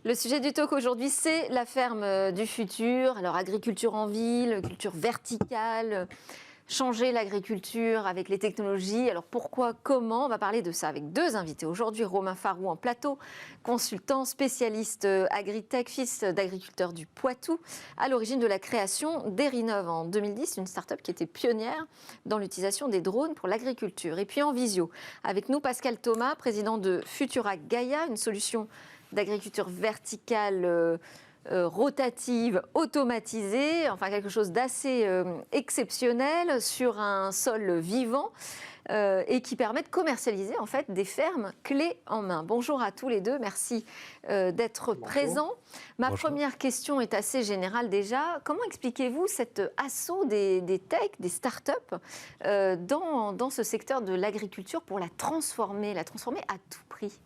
Le sujet du talk aujourd'hui, c'est la ferme du futur. Alors, agriculture en ville, culture verticale, changer l'agriculture avec les technologies. Alors, pourquoi, comment? On va parler de ça avec deux invités aujourd'hui. Romain Farou en plateau, consultant, spécialiste agritech, fils d'agriculteur du Poitou, à l'origine de la création d'Erinov en 2010, une start-up qui était pionnière dans l'utilisation des drones pour l'agriculture. Et puis en visio, avec nous Pascal Thomas, président de Futura Gaia, une solution d'agriculture verticale rotative, automatisée, enfin quelque chose d'assez exceptionnel sur un sol vivant et qui permet de commercialiser en fait des fermes clés en main. Bonjour à tous les deux, merci d'être présents. Ma première question est assez générale déjà. Comment expliquez-vous cet assaut des techs, des startups dans ce secteur de l'agriculture pour la transformer à tout prix?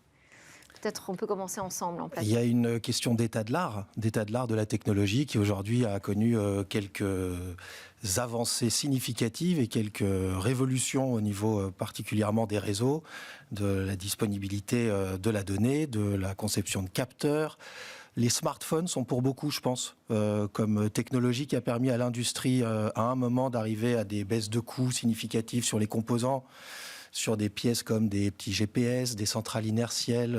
Peut-être on peut commencer ensemble en place. Il y a une question d'état de l'art de la technologie qui aujourd'hui a connu quelques avancées significatives et quelques révolutions au niveau particulièrement des réseaux, de la disponibilité de la donnée, de la conception de capteurs. Les smartphones sont pour beaucoup, je pense, comme technologie qui a permis à l'industrie à un moment d'arriver à des baisses de coûts significatives sur les composants, sur des pièces comme des petits GPS, des centrales inertielles,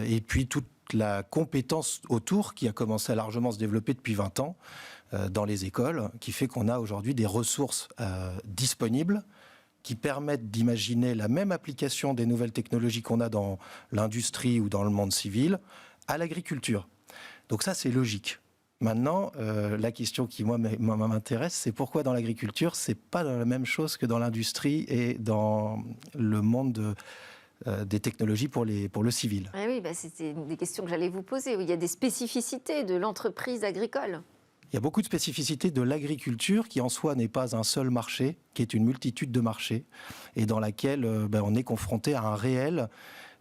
et puis toute la compétence autour qui a commencé à largement se développer depuis 20 ans dans les écoles, qui fait qu'on a aujourd'hui des ressources disponibles qui permettent d'imaginer la même application des nouvelles technologies qu'on a dans l'industrie ou dans le monde civil à l'agriculture. Donc ça, c'est logique. Maintenant, la question qui, moi, m'intéresse, c'est pourquoi dans l'agriculture, c'est pas la même chose que dans l'industrie et dans le monde des technologies pour le civil. Ah oui, c'était des questions que j'allais vous poser. Il y a des spécificités de l'entreprise agricole. Il y a beaucoup de spécificités de l'agriculture qui, en soi, n'est pas un seul marché, qui est une multitude de marchés et dans laquelle on est confronté à un réel.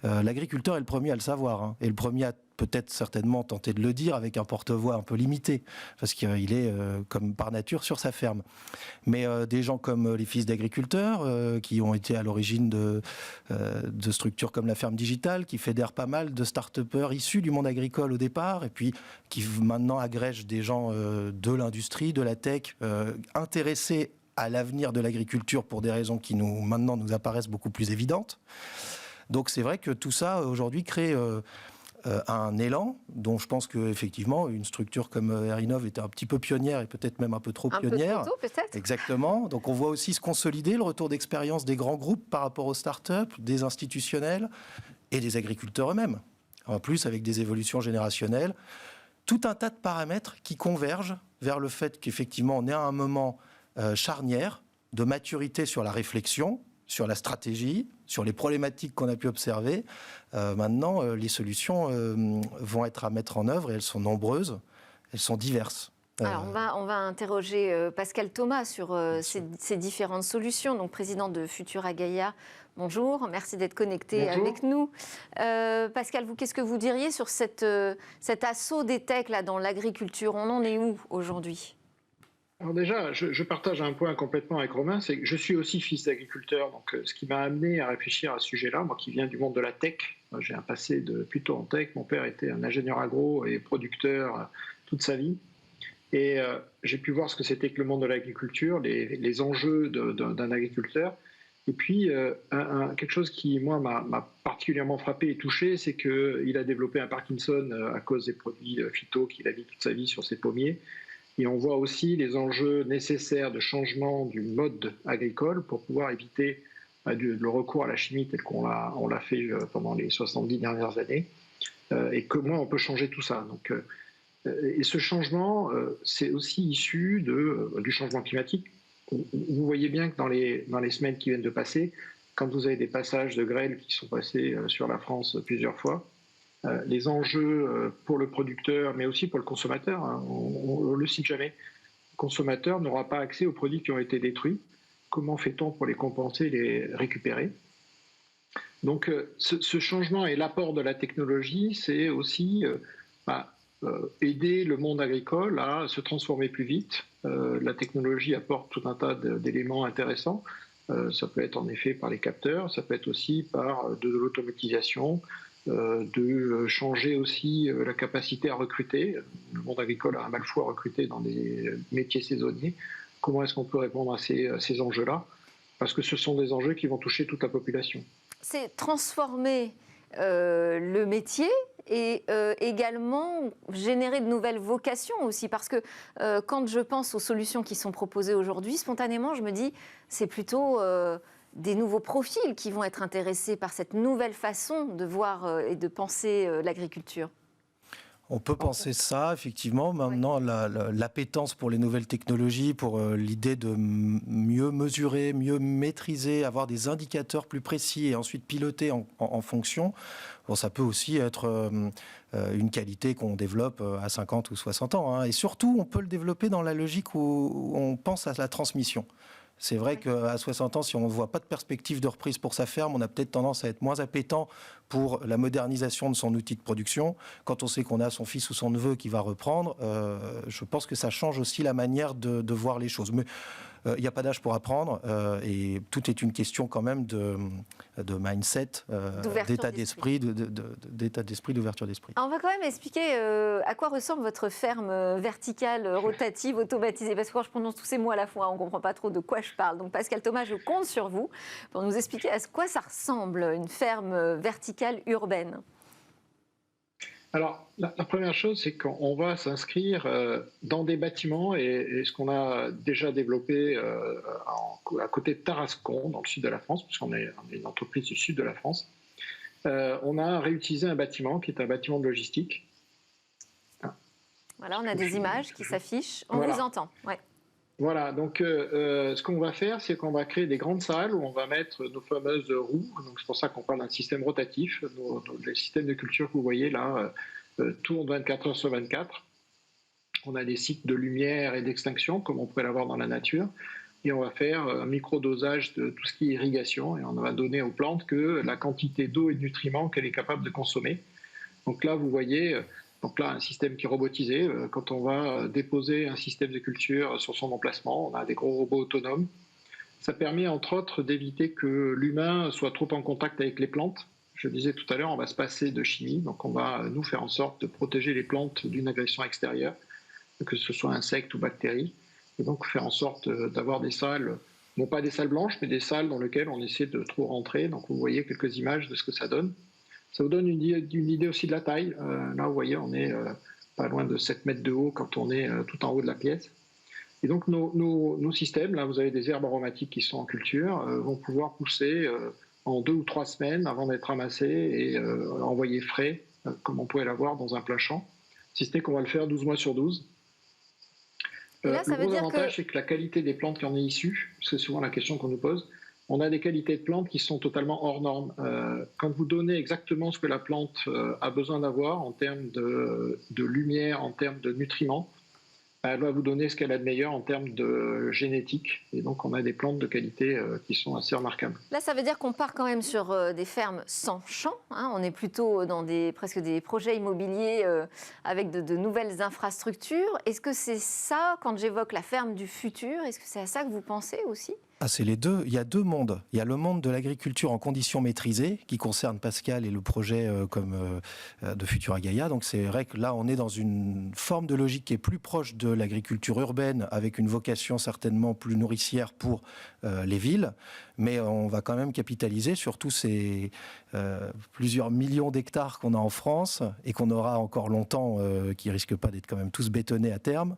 L'agriculteur est le premier à le savoir, et le premier à peut-être certainement tenter de le dire avec un porte-voix un peu limité, parce qu'il est comme par nature sur sa ferme. Mais des gens comme les fils d'agriculteurs, qui ont été à l'origine de structures comme la ferme digitale, qui fédèrent pas mal de start-upers issus du monde agricole au départ, et puis qui maintenant agrègent des gens de l'industrie, de la tech, intéressés à l'avenir de l'agriculture pour des raisons qui maintenant nous apparaissent beaucoup plus évidentes. Donc c'est vrai que tout ça aujourd'hui crée un élan dont je pense qu'effectivement une structure comme Erinov était un petit peu pionnière et peut-être même un peu trop pionnière. Un peu trop tôt peut-être. Exactement. Donc on voit aussi se consolider le retour d'expérience des grands groupes par rapport aux startups, des institutionnels et des agriculteurs eux-mêmes. En plus avec des évolutions générationnelles. Tout un tas de paramètres qui convergent vers le fait qu'effectivement on est à un moment charnière de maturité sur la réflexion, sur la stratégie, sur les problématiques qu'on a pu observer. Maintenant, les solutions vont être à mettre en œuvre et elles sont nombreuses, elles sont diverses. Alors, on va interroger Pascal Thomas sur ces différentes solutions. Donc, président de Futura Gaia, bonjour, merci d'être connecté avec nous. Pascal, vous, qu'est-ce que vous diriez sur cet assaut des techs là, dans l'agriculture? On en est où aujourd'hui? Alors déjà, je partage un point complètement avec Romain, c'est que je suis aussi fils d'agriculteur, donc ce qui m'a amené à réfléchir à ce sujet-là, moi qui viens du monde de la tech, j'ai un passé plutôt en tech, mon père était un ingénieur agro et producteur toute sa vie, et j'ai pu voir ce que c'était que le monde de l'agriculture, les enjeux d'un agriculteur, et puis quelque chose qui, moi, m'a particulièrement frappé et touché, c'est qu'il a développé un Parkinson à cause des produits phyto qu'il a vu toute sa vie sur ses pommiers. Et on voit aussi les enjeux nécessaires de changement du mode agricole pour pouvoir éviter le recours à la chimie tel qu'on l'a fait pendant les 70 dernières années, et comment on peut changer tout ça. Donc, et ce changement, c'est aussi issu du changement climatique. Vous voyez bien que dans les semaines qui viennent de passer, quand vous avez des passages de grêle qui sont passés sur la France plusieurs fois, les enjeux pour le producteur, mais aussi pour le consommateur, hein, on ne le cite jamais. Le consommateur n'aura pas accès aux produits qui ont été détruits. Comment fait-on pour les compenser et les récupérer? Donc ce changement et l'apport de la technologie, c'est aussi aider le monde agricole à se transformer plus vite. La technologie apporte tout un tas d'éléments intéressants. Ça peut être en effet par les capteurs, ça peut être aussi par de l'automatisation, de changer aussi la capacité à recruter. Le monde agricole a un mal fou à recruter dans des métiers saisonniers. Comment est-ce qu'on peut répondre à ces enjeux-là? Parce que ce sont des enjeux qui vont toucher toute la population. C'est transformer le métier et également générer de nouvelles vocations aussi. Parce que quand je pense aux solutions qui sont proposées aujourd'hui, spontanément, je me dis c'est plutôt des nouveaux profils qui vont être intéressés par cette nouvelle façon de voir et de penser l'agriculture. On peut penser ça, effectivement. Maintenant, l'appétence pour les nouvelles technologies, pour l'idée de mieux mesurer, mieux maîtriser, avoir des indicateurs plus précis et ensuite piloter en fonction, bon, ça peut aussi être une qualité qu'on développe à 50 ou 60 ans. Hein. Et surtout, on peut le développer dans la logique où on pense à la transmission. C'est vrai qu'à 60 ans, si on ne voit pas de perspective de reprise pour sa ferme, on a peut-être tendance à être moins appétent pour la modernisation de son outil de production. Quand on sait qu'on a son fils ou son neveu qui va reprendre, je pense que ça change aussi la manière de voir les choses. Mais il n'y a pas d'âge pour apprendre et tout est une question quand même de mindset, d'état d'esprit, d'ouverture d'esprit. On va quand même expliquer à quoi ressemble votre ferme verticale, rotative, automatisée. Parce que quand je prononce tous ces mots à la fois, on ne comprend pas trop de quoi je parle. Donc Pascal Thomas, je compte sur vous pour nous expliquer à quoi ça ressemble une ferme verticale urbaine. Alors, la première chose, c'est qu'on va s'inscrire dans des bâtiments et ce qu'on a déjà développé à côté de Tarascon, dans le sud de la France, puisqu'on est une entreprise du sud de la France. On a réutilisé un bâtiment qui est un bâtiment de logistique. Voilà, on a des images qui s'affichent. On vous entend. Ouais. Voilà, donc ce qu'on va faire, c'est qu'on va créer des grandes salles où on va mettre nos fameuses roues. Donc c'est pour ça qu'on parle d'un système rotatif. Les systèmes de culture que vous voyez là tournent 24 heures sur 24. On a des cycles de lumière et d'extinction, comme on pourrait l'avoir dans la nature. Et on va faire un micro-dosage de tout ce qui est irrigation. Et on va donner aux plantes que la quantité d'eau et de nutriments qu'elle est capable de consommer. Donc là, vous voyez... Donc là, un système qui est robotisé. Quand on va déposer un système de culture sur son emplacement, on a des gros robots autonomes. Ça permet entre autres d'éviter que l'humain soit trop en contact avec les plantes. Je disais tout à l'heure, on va se passer de chimie. Donc on va nous faire en sorte de protéger les plantes d'une agression extérieure, que ce soit insectes ou bactéries. Et donc faire en sorte d'avoir des salles, non pas des salles blanches, mais des salles dans lesquelles on essaie de trop rentrer. Donc vous voyez quelques images de ce que ça donne. Ça vous donne une idée aussi de la taille. Là, vous voyez, on est pas loin de 7 mètres de haut quand on est tout en haut de la pièce. Et donc, nos systèmes, là, vous avez des herbes aromatiques qui sont en culture, vont pouvoir pousser en 2 ou 3 semaines avant d'être ramassés et envoyés frais, comme on pourrait l'avoir dans un plein champ. Si ce n'est qu'on va le faire 12 mois sur 12. Là, le gros avantage, c'est que la qualité des plantes qui en est issue, c'est souvent la question qu'on nous pose, on a des qualités de plantes qui sont totalement hors normes. Quand vous donnez exactement ce que la plante a besoin d'avoir en termes de lumière, en termes de nutriments, elle va vous donner ce qu'elle a de meilleur en termes de génétique. Et donc, on a des plantes de qualité qui sont assez remarquables. Là, ça veut dire qu'on part quand même sur des fermes sans champs. Hein. On est plutôt dans presque des projets immobiliers avec de nouvelles infrastructures. Est-ce que c'est ça, quand j'évoque la ferme du futur, est-ce que c'est à ça que vous pensez aussi ? Ah, c'est les deux. Il y a deux mondes. Il y a le monde de l'agriculture en conditions maîtrisées, qui concerne Pascal et le projet de Futura Gaia. Donc c'est vrai que là, on est dans une forme de logique qui est plus proche de l'agriculture urbaine, avec une vocation certainement plus nourricière pour les villes. Mais on va quand même capitaliser sur tous ces plusieurs millions d'hectares qu'on a en France et qu'on aura encore longtemps, qui risquent pas d'être quand même tous bétonnés à terme,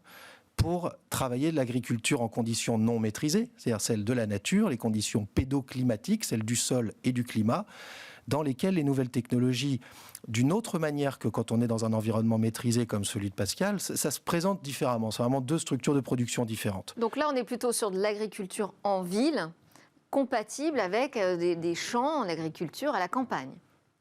pour travailler de l'agriculture en conditions non maîtrisées, c'est-à-dire celles de la nature, les conditions pédoclimatiques, celles du sol et du climat, dans lesquelles les nouvelles technologies, d'une autre manière que quand on est dans un environnement maîtrisé comme celui de Pascal, ça se présente différemment. C'est vraiment deux structures de production différentes. Donc là, on est plutôt sur de l'agriculture en ville, compatible avec des champs en agriculture à la campagne.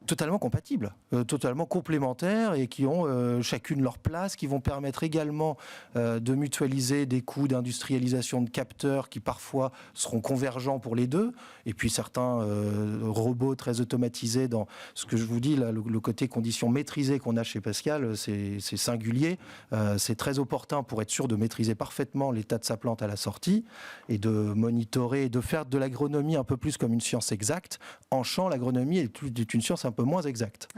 Totalement compatibles, totalement complémentaires et qui ont chacune leur place, qui vont permettre également de mutualiser des coûts d'industrialisation de capteurs qui parfois seront convergents pour les deux. Et puis certains robots très automatisés dans ce que je vous dis, là, le côté conditions maîtrisées qu'on a chez Pascal, c'est singulier. C'est très opportun pour être sûr de maîtriser parfaitement l'état de sa plante à la sortie et de monitorer et de faire de l'agronomie un peu plus comme une science exacte. En champ, l'agronomie est une science un peu moins exacte.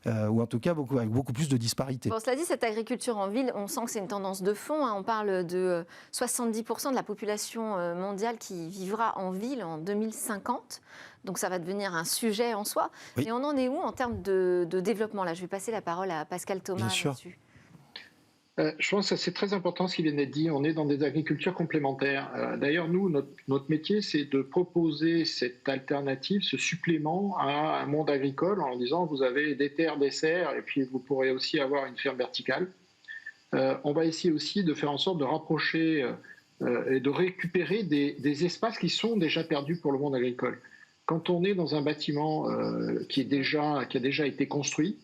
Ou en tout cas avec beaucoup plus de disparités. Bon, cela dit, cette agriculture en ville, on sent que c'est une tendance de fond. On parle de 70% de la population mondiale qui vivra en ville en 2050. Donc ça va devenir un sujet en soi. Oui. Mais on en est où en termes de développement? Là, je vais passer la parole à Pascal Thomas là-dessus. Je pense que c'est très important ce qui vient d'être dit. On est dans des agricultures complémentaires. D'ailleurs, nous, notre métier, c'est de proposer cette alternative, ce supplément à un monde agricole en disant vous avez des terres, des serres, et puis vous pourrez aussi avoir une ferme verticale. On va essayer aussi de faire en sorte de rapprocher et de récupérer des espaces qui sont déjà perdus pour le monde agricole. Quand on est dans un bâtiment qui a déjà été construit,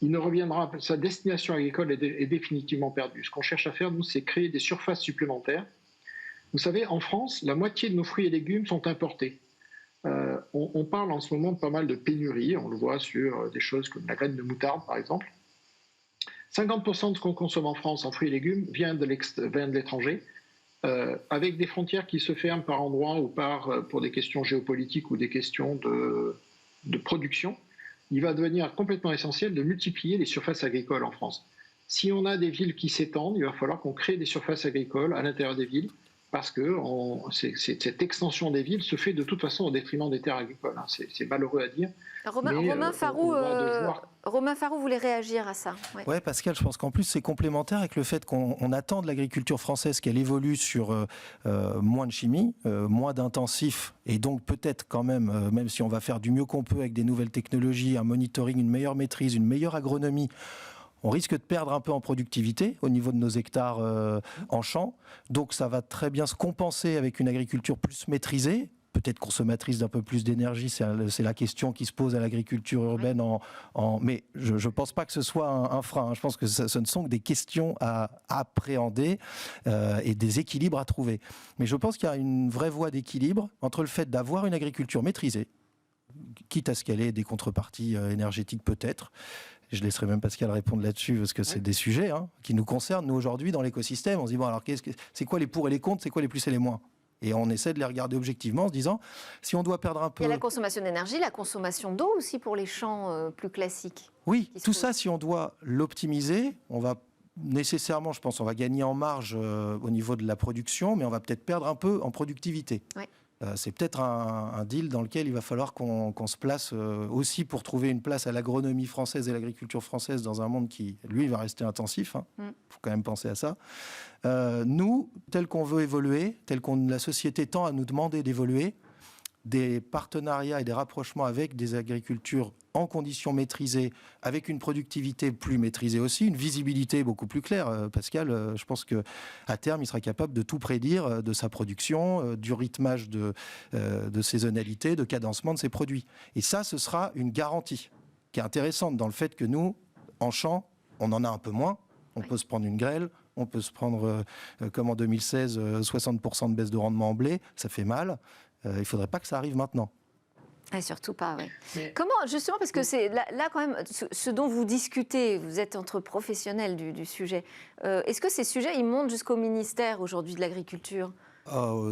il ne reviendra, sa destination agricole est définitivement perdue. Ce qu'on cherche à faire, nous, c'est créer des surfaces supplémentaires. Vous savez, en France, la moitié de nos fruits et légumes sont importés. On parle en ce moment de pas mal de pénuries, on le voit sur des choses comme la graine de moutarde, par exemple. 50% de ce qu'on consomme en France en fruits et légumes vient de l'étranger, avec des frontières qui se ferment par endroits ou pour des questions géopolitiques ou des questions de production. Il va devenir complètement essentiel de multiplier les surfaces agricoles en France. Si on a des villes qui s'étendent, il va falloir qu'on crée des surfaces agricoles à l'intérieur des villes, parce que cette extension des villes se fait de toute façon au détriment des terres agricoles. C'est malheureux à dire. Romain Farou voulait réagir à ça. Oui, Pascal, je pense qu'en plus c'est complémentaire avec le fait qu'on attend de l'agriculture française qu'elle évolue sur moins de chimie, moins d'intensifs, et donc peut-être quand même, même si on va faire du mieux qu'on peut avec des nouvelles technologies, un monitoring, une meilleure maîtrise, une meilleure agronomie, on risque de perdre un peu en productivité au niveau de nos hectares en champ. Donc ça va très bien se compenser avec une agriculture plus maîtrisée, peut-être consommatrice d'un peu plus d'énergie, c'est la question qui se pose à l'agriculture urbaine. Mais je ne pense pas que ce soit un frein. Je pense que ce ne sont que des questions à appréhender et des équilibres à trouver. Mais je pense qu'il y a une vraie voie d'équilibre entre le fait d'avoir une agriculture maîtrisée, quitte à ce qu'elle ait des contreparties énergétiques peut-être. Je laisserai même Pascal répondre là-dessus, parce que c'est des sujets qui nous concernent, nous, aujourd'hui, dans l'écosystème. On se dit, bon, alors, c'est quoi les pour et les contre, c'est quoi les plus et les moins? Et on essaie de les regarder objectivement en se disant, si on doit perdre un peu... Il y a la consommation d'énergie, la consommation d'eau aussi pour les champs plus classiques. Oui, tout ça, si on doit l'optimiser, on va nécessairement, je pense, on va gagner en marge au niveau de la production, mais on va peut-être perdre un peu en productivité. Oui. C'est peut-être un deal dans lequel il va falloir qu'on se place aussi pour trouver une place à l'agronomie française et l'agriculture française dans un monde qui, lui, va rester intensif. Il faut quand même penser à ça. Nous, tel qu'on veut évoluer, la société tend à nous demander d'évoluer, des partenariats et des rapprochements avec des agricultures en conditions maîtrisées, avec une productivité plus maîtrisée aussi, une visibilité beaucoup plus claire. Pascal, je pense qu'à terme, il sera capable de tout prédire de sa production, du rythmage de saisonnalité, de cadencement de ses produits. Et ça, ce sera une garantie qui est intéressante dans le fait que nous, en champ, on en a un peu moins. On peut se prendre une grêle, on peut se prendre, comme en 2016, 60% de baisse de rendement en blé, ça fait mal. Il ne faudrait pas que ça arrive maintenant. Et surtout pas, oui. Comment, justement, parce que c'est là quand même, ce dont vous discutez, vous êtes entre professionnels du sujet, est-ce que ces sujets, ils montent jusqu'au ministère aujourd'hui de l'Agriculture ?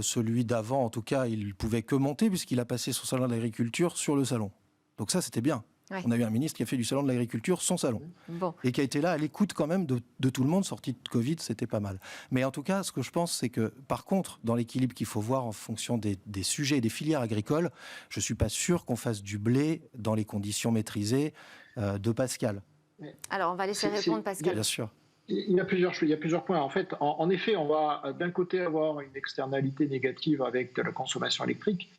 Celui d'avant, en tout cas, il pouvait que monter puisqu'il a passé son salon de l'agriculture sur le salon. Donc ça, c'était bien. Ouais. On a eu un ministre qui a fait du salon de l'agriculture son salon. Bon. Et qui a été là à l'écoute quand même de tout le monde, sorti de Covid, c'était pas mal. Mais en tout cas, ce que je pense, c'est que par contre, dans l'équilibre qu'il faut voir en fonction des sujets et des filières agricoles, je ne suis pas sûr qu'on fasse du blé dans les conditions maîtrisées de Pascal. Alors, on va laisser répondre Pascal. Bien sûr. Il y a plusieurs points. En fait, en effet, on va d'un côté avoir une externalité négative avec de la consommation électrique,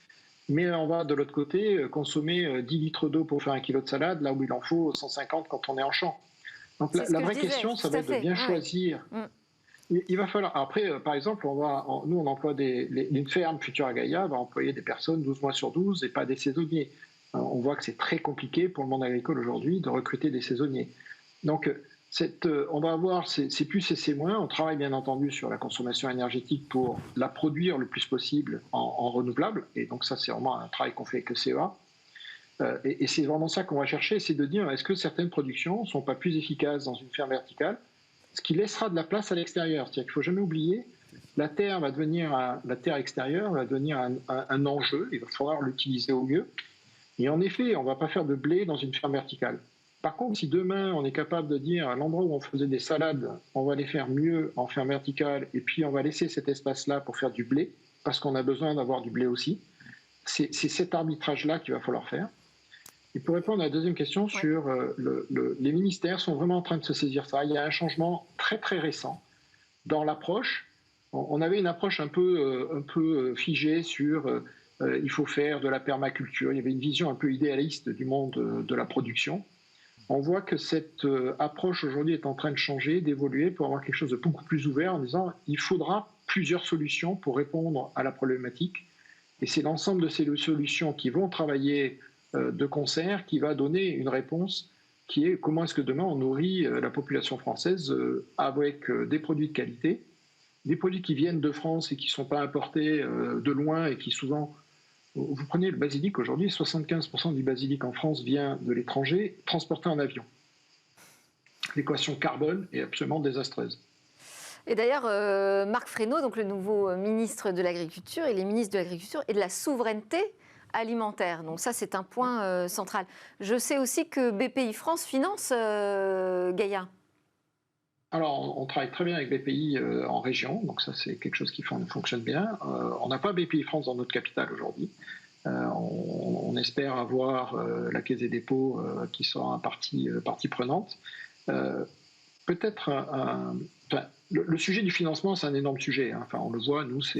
mais on va de l'autre côté consommer 10 litres d'eau pour faire un kilo de salade, là où il en faut 150 quand on est en champ. Donc la vraie question, ça va être de bien choisir. Il va falloir, après, par exemple, nous on emploie une ferme Futura Gaia va employer des personnes 12 mois sur 12 et pas des saisonniers. On voit que c'est très compliqué pour le monde agricole aujourd'hui de recruter des saisonniers. Donc on va avoir ces plus et ces moins. On travaille bien entendu sur la consommation énergétique pour la produire le plus possible en renouvelable. Et donc ça, c'est vraiment un travail qu'on fait avec le CEA. Et c'est vraiment ça qu'on va chercher, c'est de dire est-ce que certaines productions ne sont pas plus efficaces dans une ferme verticale, ce qui laissera de la place à l'extérieur. C'est-à-dire qu'il ne faut jamais oublier, la terre extérieure va devenir un enjeu. Il va falloir l'utiliser au mieux. Et en effet, on ne va pas faire de blé dans une ferme verticale. Par contre, si demain on est capable de dire à l'endroit où on faisait des salades, on va les faire mieux en ferme verticale et puis on va laisser cet espace-là pour faire du blé, parce qu'on a besoin d'avoir du blé aussi, c'est cet arbitrage-là qu'il va falloir faire. Et pour répondre à la deuxième question sur les ministères sont vraiment en train de se saisir ça. Il y a un changement très très récent dans l'approche. On avait une approche un peu figée sur il faut faire de la permaculture. Il y avait une vision un peu idéaliste du monde de la production. On voit que cette approche aujourd'hui est en train de changer, d'évoluer pour avoir quelque chose de beaucoup plus ouvert en disant il faudra plusieurs solutions pour répondre à la problématique. Et c'est l'ensemble de ces solutions qui vont travailler de concert qui va donner une réponse qui est comment est-ce que demain on nourrit la population française avec des produits de qualité, des produits qui viennent de France et qui ne sont pas importés de loin et qui souvent... Vous prenez le basilic aujourd'hui, 75% du basilic en France vient de l'étranger, transporté en avion. L'équation carbone est absolument désastreuse. Et d'ailleurs, Marc Fesneau, donc le nouveau ministre de l'Agriculture, il est ministre de l'Agriculture et de la souveraineté alimentaire. Donc ça, c'est un point central. Je sais aussi que BPI France finance Gaïa. Alors, on travaille très bien avec BPI en région, donc ça, c'est quelque chose qui fonctionne bien. On n'a pas BPI France dans notre capitale aujourd'hui. On espère avoir la Caisse des dépôts qui sera partie prenante. Peut-être le sujet du financement, c'est un énorme sujet. Hein. Enfin, on le voit, nous, ça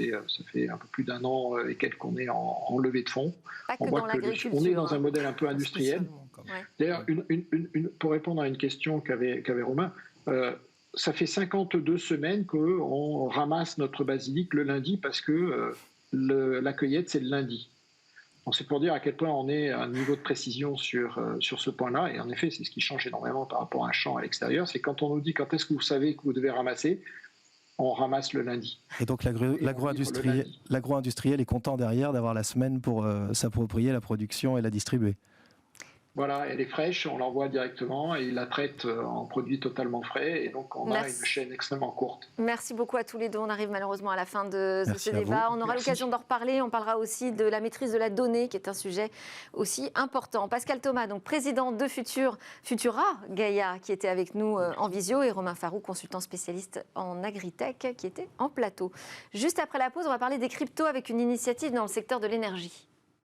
fait un peu plus d'un an et quelques qu'on est en levée de fonds. On voit qu'on est dans un modèle un peu industriel. D'ailleurs, pour répondre à une question qu'avait Romain, ça fait 52 semaines qu'on ramasse notre basilic le lundi parce que la cueillette, c'est le lundi. Donc c'est pour dire à quel point on est à un niveau de précision sur ce point-là. Et en effet, c'est ce qui change énormément par rapport à un champ à l'extérieur. C'est quand on nous dit quand est-ce que vous savez que vous devez ramasser, on ramasse le lundi. Et donc l'agro-industriel est content derrière d'avoir la semaine pour s'approprier la production et la distribuer. Voilà, elle est fraîche, on l'envoie directement et il la traite en produits totalement frais et donc on a une chaîne extrêmement courte. Merci beaucoup à tous les deux. On arrive malheureusement à la fin de ce débat. On aura l'occasion d'en reparler. On parlera aussi de la maîtrise de la donnée qui est un sujet aussi important. Pascal Thomas, donc président de Futura Gaïa, qui était avec nous en visio, et Romain Farou, consultant spécialiste en agritech, qui était en plateau. Juste après la pause, on va parler des cryptos avec une initiative dans le secteur de l'énergie.